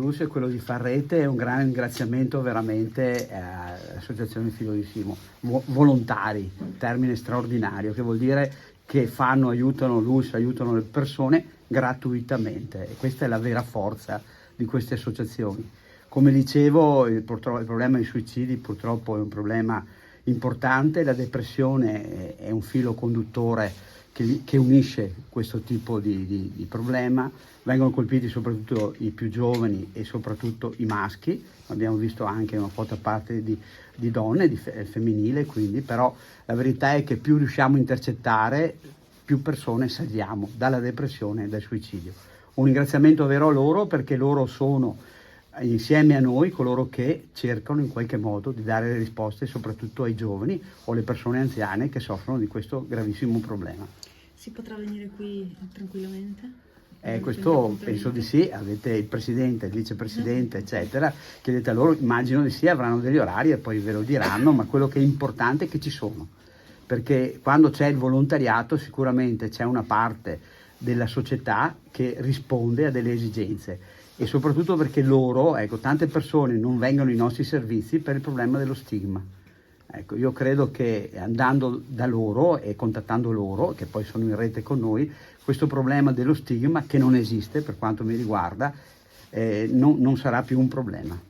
Luce, quello di Farrete, è un grande ringraziamento veramente all'Associazione Filo di Simo, volontari, termine straordinario, che vuol dire che fanno, aiutano Luce, aiutano le persone gratuitamente, e questa è la vera forza di queste associazioni. Come dicevo, il problema dei suicidi purtroppo è un problema importante, la depressione è un filo conduttore che unisce questo tipo di problema. Vengono colpiti soprattutto i più giovani e soprattutto i maschi, abbiamo visto anche una quota parte di donne, femminile, quindi però la verità è che più riusciamo a intercettare, più persone salviamo dalla depressione e dal suicidio. Un ringraziamento vero a loro, perché loro sono insieme a noi coloro che cercano in qualche modo di dare le risposte soprattutto ai giovani o alle persone anziane che soffrono di questo gravissimo problema. Si potrà venire qui tranquillamente? Questo penso di sì, avete il presidente, il vicepresidente, eccetera, chiedete a loro, immagino di sì, avranno degli orari e poi ve lo diranno, ma quello che è importante è che ci sono, perché quando c'è il volontariato sicuramente c'è una parte della società che risponde a delle esigenze, e soprattutto perché loro, tante persone non vengono ai nostri servizi per il problema dello stigma. Io credo che andando da loro e contattando loro, che poi sono in rete con noi, questo problema dello stigma, che non esiste per quanto mi riguarda, non sarà più un problema.